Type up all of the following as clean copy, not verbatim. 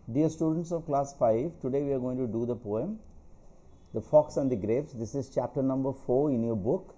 Dear students of class 5, today we are going to do the poem The Fox and the Grapes. This is chapter number 4 in your book,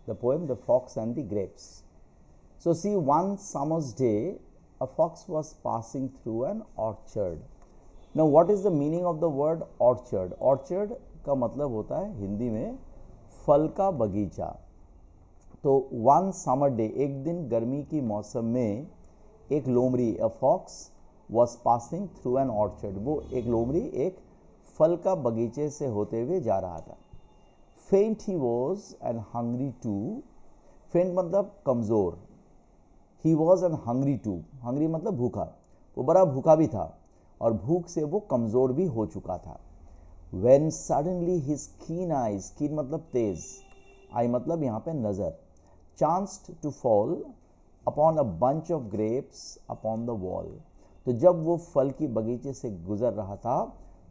the poem The Fox and the Grapes. So see, one summer's day, a fox was passing through an orchard. Now what is the meaning of the word orchard? Orchard का मतलब होता है हिंदी में फल का बगीचा. तो one summer day, एक दिन गर्मी की मौसम में एक लोमड़ी, a fox was passing through an orchard, वो एक लोमड़ी एक फल का बगीचे से होते हुए जा रहा था. Faint he was and hungry too. Faint मतलब कमज़ोर. He was and hungry too. Hungry मतलब भूखा. वो बड़ा भूखा भी था और भूख से वो कमज़ोर भी हो चुका था. When suddenly his keen eyes, keen मतलब तेज, आई मतलब यहाँ पे नज़र, chanced to fall upon a bunch of grapes upon the wall. तो जब वो फल की बगीचे से गुजर रहा था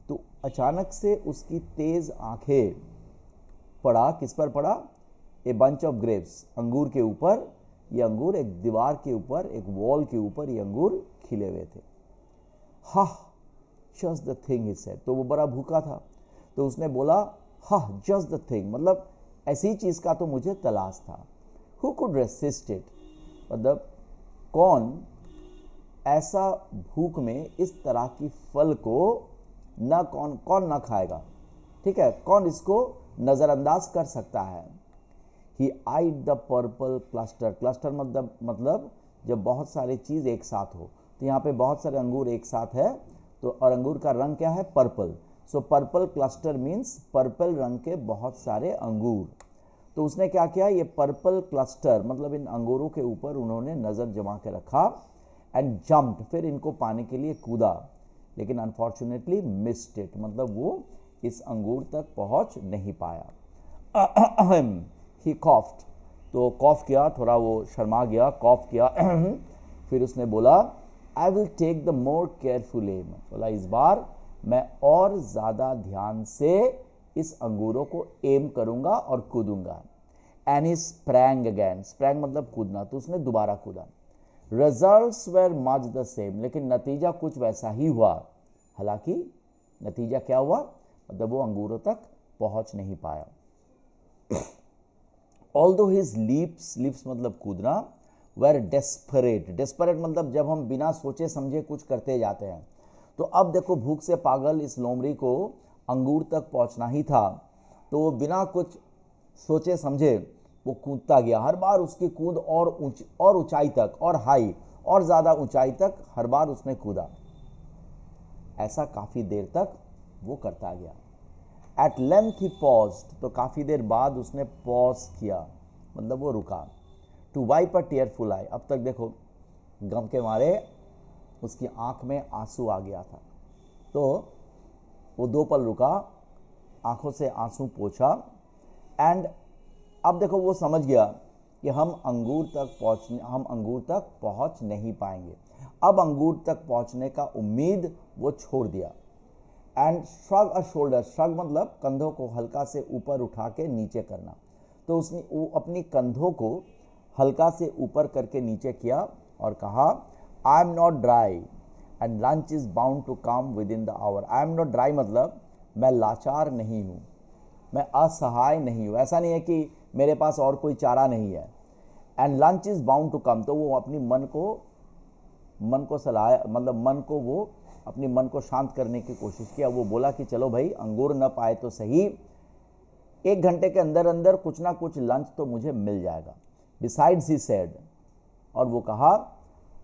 तो अचानक से उसकी तेज आंखें पड़ा, किस पर पड़ा? ए बंच ऑफ ग्रेप्स, अंगूर के ऊपर. ये अंगूर एक दीवार के ऊपर, एक वॉल के ऊपर ये अंगूर खिले हुए थे. हा, just the thing he said. तो वो बड़ा भूखा था तो उसने बोला हा, जस्ट द थिंग, मतलब ऐसी चीज का तो मुझे तलाश था. हु कुड रेसिस्ट इट, मतलब कौन ऐसा भूख में इस तरह की फल को न कौन ना खाएगा. ठीक है, कौन इसको नजरअंदाज कर सकता है. ही आइड द पर्पल क्लस्टर. क्लस्टर मतलब जब बहुत सारी चीज एक साथ हो. तो यहाँ पे बहुत सारे अंगूर एक साथ है, तो और अंगूर का रंग क्या है? पर्पल. सो पर्पल क्लस्टर मीन्स पर्पल रंग के बहुत सारे अंगूर. तो उसने क्या किया, ये पर्पल क्लस्टर मतलब इन अंगूरों के ऊपर उन्होंने नज़र जमा के रखा. एंड जम्प्ड, फिर इनको पाने के लिए कूदा, लेकिन अनफॉर्चुनेटली मिस्ड इट, मतलब वो इस अंगूर तक पहुंच नहीं पाया. ही कॉफ्ड, तो कॉफ किया, थोड़ा वो शर्मा गया, कॉफ किया. फिर उसने बोला I will take the more careful aim. बोला इस बार मैं और ज़्यादा ध्यान से इस अंगूरों को एम करूंगा और कूदूंगा. And he sprang again. Sprang मतलब कूदना, तो उसने दोबारा कूदा. Results were much the same, लेकिन नतीजा कुछ वैसा ही हुआ. हालांकि नतीजा क्या हुआ, मतलब वो अंगूरों तक पहुंच नहीं पाया. ऑल्दो हिज लीप्स, लीप्स मतलब कूदना, वेर डेस्परेट. डेस्परेट मतलब जब हम बिना सोचे समझे कुछ करते जाते हैं. तो अब देखो, भूख से पागल इस लोमड़ी को अंगूर तक पहुंचना ही था, तो वो बिना कुछ सोचे समझे वो कूदता गया. हर बार उसकी कूद और ऊंचाई तक, और हाई, और ज़्यादा ऊंचाई तक हर बार उसने कूदा. ऐसा काफ़ी देर तक वो करता गया. एट लेंथ ही पॉज्ड, तो काफ़ी देर बाद उसने पॉज किया, मतलब वो रुका. टू वाइप अ टीयरफुल आई. अब तक देखो गम के मारे उसकी आंख में आंसू आ गया था, तो वो 2 पल रुका, आंखों से आंसू पोंछा. एंड अब देखो वो समझ गया कि हम अंगूर तक पहुंच नहीं पाएंगे. अब अंगूर तक पहुंचने का उम्मीद वो छोड़ दिया. And shrug a shoulder. Shrug मतलब कंधों को हल्का से ऊपर उठा के नीचे करना. तो उसने वो अपनी कंधों को हल्का से ऊपर करके नीचे किया और कहा I am not dry and lunch is bound to come within the hour. I am not dry मतलब मैं लाचार नहीं हूँ, मैं असहाय नहीं हूँ. ऐसा नहीं है कि मेरे पास और कोई चारा नहीं है. And lunch is bound to come, तो वो अपनी मन को सलाह, मतलब वो अपनी मन को शांत करने की कोशिश किया. वो बोला कि चलो भाई, अंगूर न पाए तो सही, 1 घंटे के अंदर अंदर कुछ ना कुछ लंच तो मुझे मिल जाएगा. बिसाइड्स ही सेड, और वो कहा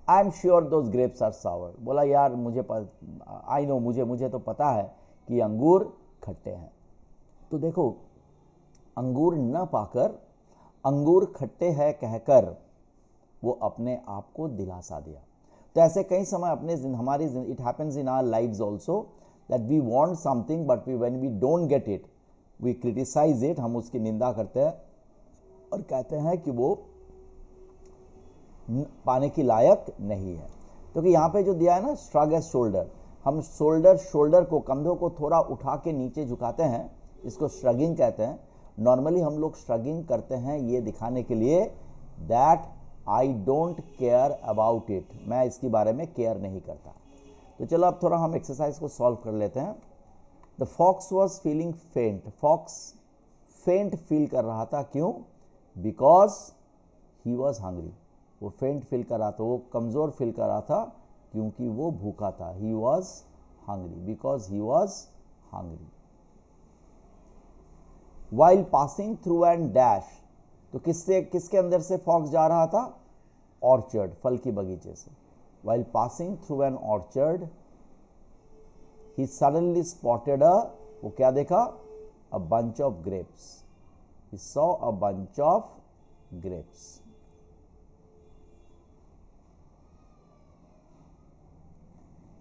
I am sure those grapes are sour. बोला यार आई नो, मुझे तो पता है कि अंगूर खट्टे हैं. तो देखो, अंगूर न पाकर अंगूर खट्टे हैं कहकर वो अपने आप को दिलासा दिया. तो ऐसे कई समय हमारी it happens in our lives also that we want something but when we don't get it we criticize it. हम उसकी निंदा करते हैं और कहते हैं कि वो पाने की लायक नहीं है. क्योंकि यहाँ पे जो दिया है ना, श्रग एज शोल्डर, हम शोल्डर को, कंधों को थोड़ा उठा के नीचे झुकाते हैं, इसको श्रगिंग कहते हैं. नॉर्मली हम लोग श्रगिंग करते हैं ये दिखाने के लिए that I don't care about it, मैं इसके बारे में केयर नहीं करता. तो चलो अब थोड़ा हम एक्सरसाइज को सॉल्व कर लेते हैं। द फॉक्स वॉज फीलिंग फेंट, फॉक्स फेंट फील कर रहा था, क्यों? बिकॉज ही वॉज हंग्री, वो फेंट फील कर रहा था, वो कमज़ोर फील कर रहा था क्योंकि वो भूखा था। He was hungry because he was hungry. While passing through and dash, तो किसके अंदर से फॉक्स जा रहा था? ऑर्चर्ड, फल की बगीचे से। While passing through an orchard he suddenly spotted वो क्या देखा? A bunch of grapes. He saw a bunch of grapes.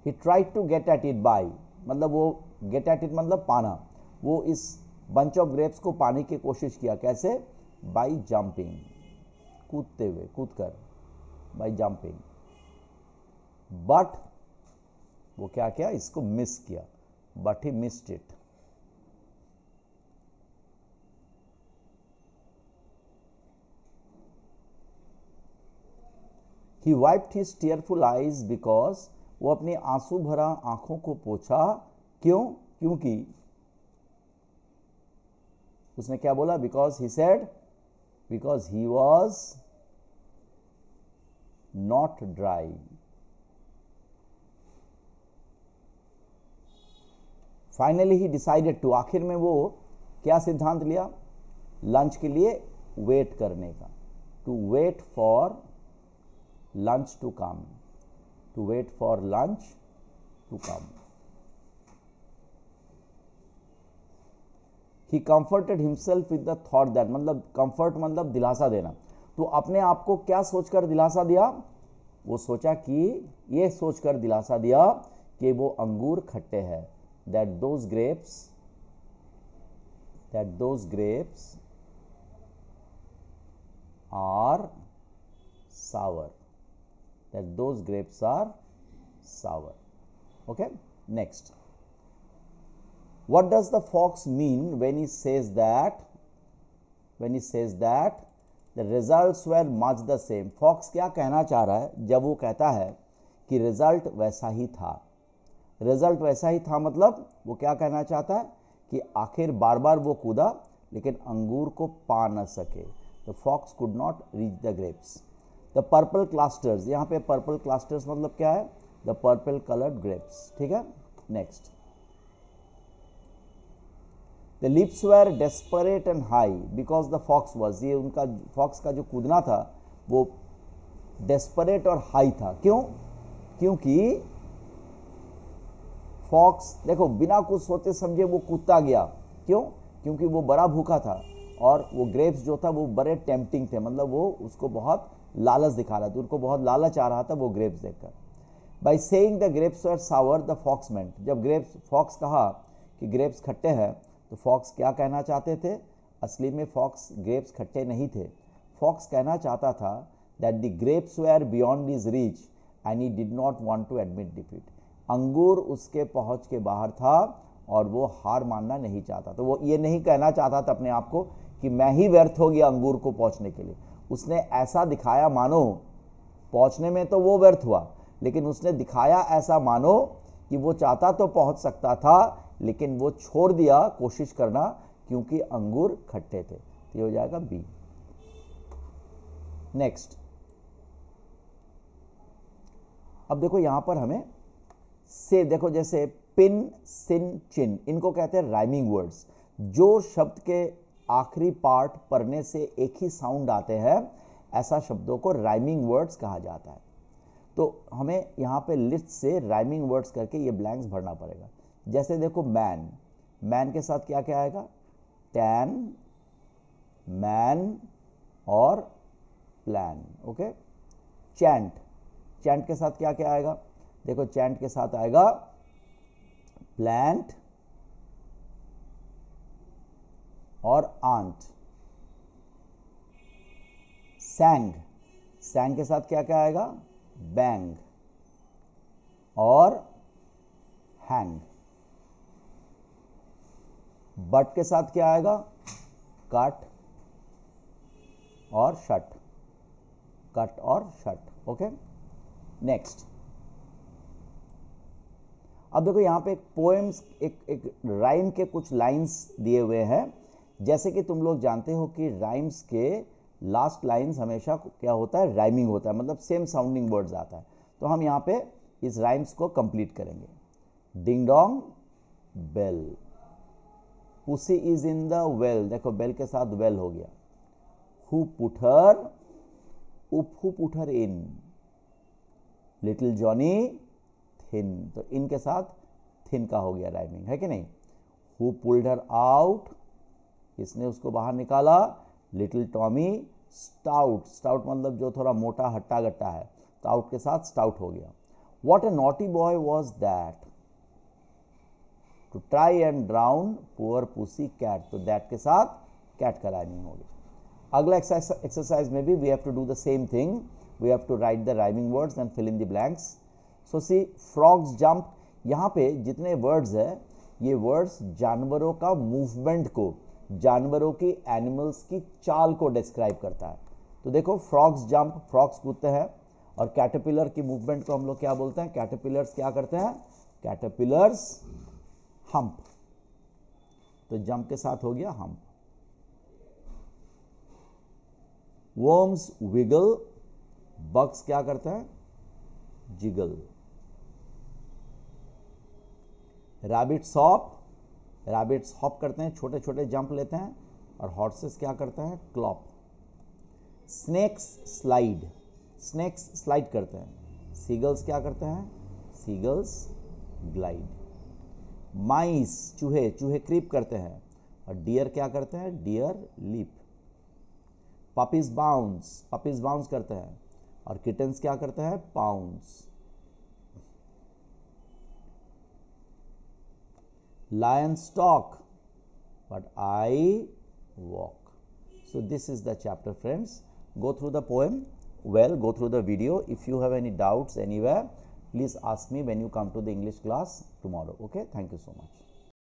He tried to get at it by, मतलब वो गेट एट इट मतलब पाना, वो इस बंच ऑफ ग्रेप्स को पाने की कोशिश किया। कैसे? बाय जंपिंग, कूदते हुए, कूदकर, बाय जंपिंग। बट वो क्या किया? इसको मिस किया। But he missed it. He wiped his tearful eyes because, वो अपनी आंसू भरा आंखों को पोंछा, क्यों? क्योंकि उसने क्या बोला? Because he said, because he was not dry. Finally he decided to, आखिर में वो क्या सिद्धांत लिया? लंच के लिए वेट करने का। To wait for lunch to come, to wait for lunch to come. He comforted himself with the thought that, मतलब कंफर्ट मतलब दिलासा देना। तो अपने आप को क्या सोचकर दिलासा दिया? वो सोचा कि, ये सोचकर दिलासा दिया कि वो अंगूर खट्टे हैं। That those grapes are sour, that those grapes are sour. Okay, next, what does the fox mean when he says that the results were much the same? fox क्या कहना चाह रहा है जब वो कहता है कि रिजल्ट वैसा ही था? रिजल्ट वैसा ही था मतलब वो क्या कहना चाहता है? कि आखिर बार बार वो कूदा लेकिन अंगूर को पा न सके। The fox could not reach the grapes. The purple clusters, यहाँ पे पर्पल क्लस्टर्स मतलब क्या है? The purple coloured grapes. ठीक है, next, the lips were desperate and high because the fox was, ये उनका फॉक्स का जो कूदना था वो डेस्परेट और हाई था। क्यों? क्योंकि फॉक्स देखो बिना कुछ सोचे समझे वो कूदता गया। क्यों? क्योंकि वो बड़ा भूखा था और वो ग्रेप्स जो था वो बड़े टेम्पटिंग थे, मतलब वो उसको बहुत लालच दिखा रहा था, उनको बहुत लालच आ रहा था वो ग्रेप्स देखकर। By saying the grapes were sour the fox meant, जब फॉक्स कहा कि ग्रेप्स खट्टे हैं तो फॉक्स क्या कहना चाहते थे? असली में फॉक्स ग्रेप्स खट्टे नहीं थे। फॉक्स कहना चाहता था that the grapes were beyond his reach and he did not want to admit defeat. अंगूर उसके पहुंच के बाहर था और वो हार मानना नहीं चाहता। तो वो ये नहीं कहना चाहता था अपने आप को कि मैं ही व्यर्थ हो गया अंगूर को पहुंचने के लिए। उसने ऐसा दिखाया मानो, पहुंचने में तो वो व्यर्थ हुआ, लेकिन उसने दिखाया ऐसा मानो कि वो चाहता तो पहुंच सकता था लेकिन वो छोड़ दिया कोशिश करना क्योंकि अंगूर खट्टे थे। तो ये हो जाएगा बी। नेक्स्ट, अब देखो यहां पर हमें से, देखो जैसे पिन, सिन, चिन, इनको कहते हैं राइमिंग वर्ड्स। जो शब्द के आखिरी पार्ट पढ़ने से एक ही साउंड आते हैं ऐसा शब्दों को राइमिंग वर्ड्स कहा जाता है। तो हमें यहाँ पे लिस्ट से राइमिंग वर्ड्स करके ये ब्लैंक्स भरना पड़ेगा। जैसे देखो मैन, मैन के साथ क्या क्या आएगा? टैन, मैन और प्लान। ओके, चैंट, चैंट के साथ क्या क्या आएगा? देखो चैंट के साथ आएगा प्लांट और आंट। सैंग, सैंग के साथ क्या क्या आएगा? बैंग और हैंग। बट के साथ क्या आएगा? कट और शट, कट और शट। ओके, नेक्स्ट, अब देखो यहाँ पे एक पोएम्स, एक राइम के कुछ लाइंस दिए हुए हैं। जैसे कि तुम लोग जानते हो कि राइम्स के लास्ट लाइंस हमेशा क्या होता है, राइमिंग होता है, मतलब सेम साउंडिंग वर्ड्स आता है। तो हम यहाँ पे इस राइम्स को कंप्लीट करेंगे। Ding dong bell, pussy is in the well, देखो बेल के साथ वेल हो गया। Who put her, who put her in, little Johnny thin, तो इन के साथ थिन का हो गया राइमिंग, है कि नहीं। हु पुल्ड हर आउट, इसने उसको बाहर निकाला। लिटिल टॉमी स्टाउट, स्टाउट मतलब जो थोड़ा मोटा हट्टा गट्टा है, तो आउट के साथ स्टाउट हो गया। What a naughty boy was that, to try and drown poor pussy cat, तो दैट के साथ कैट का राइमिंग हो गया। अगला एक्सरसाइज में भी we have to do the same thing, we have to write the rhyming words and fill in the blanks. So see frogs jump, यहाँ पे जितने वर्ड्स है ये वर्ड्स जानवरों का मूवमेंट को, जानवरों की, एनिमल्स की चाल को डिस्क्राइब करता है। तो देखो फ्रॉग्स जंप, फ्रॉग्स कूदते हैं, और कैटरपिलर की मूवमेंट को हम लोग क्या बोलते हैं, कैटरपिलर्स क्या करते हैं, कैटरपिलर्स हम्प, तो जंप के साथ हो गया हम्प। वर्म्स विगल, बग्स क्या करते हैं, jiggle. Rabbits hop, rabbits hop करते हैं, छोटे छोटे जंप लेते हैं, और हॉर्सेस क्या करते हैं, clop. Snakes slide, snakes slide करते हैं। सीगल्स क्या करते हैं, सीगल्स ग्लाइड। माइस, चूहे, चूहे क्रीप करते हैं, और डियर क्या करते हैं, deer leap. Puppies bounce, puppies bounce करते हैं, और किटन्स क्या करते हैं, pounce. Lions talk, but I walk. So this is the chapter, friends. Go through the poem well, go through the video. If you have any doubts anywhere, please ask me when you come to the English class tomorrow. Okay, thank you so much.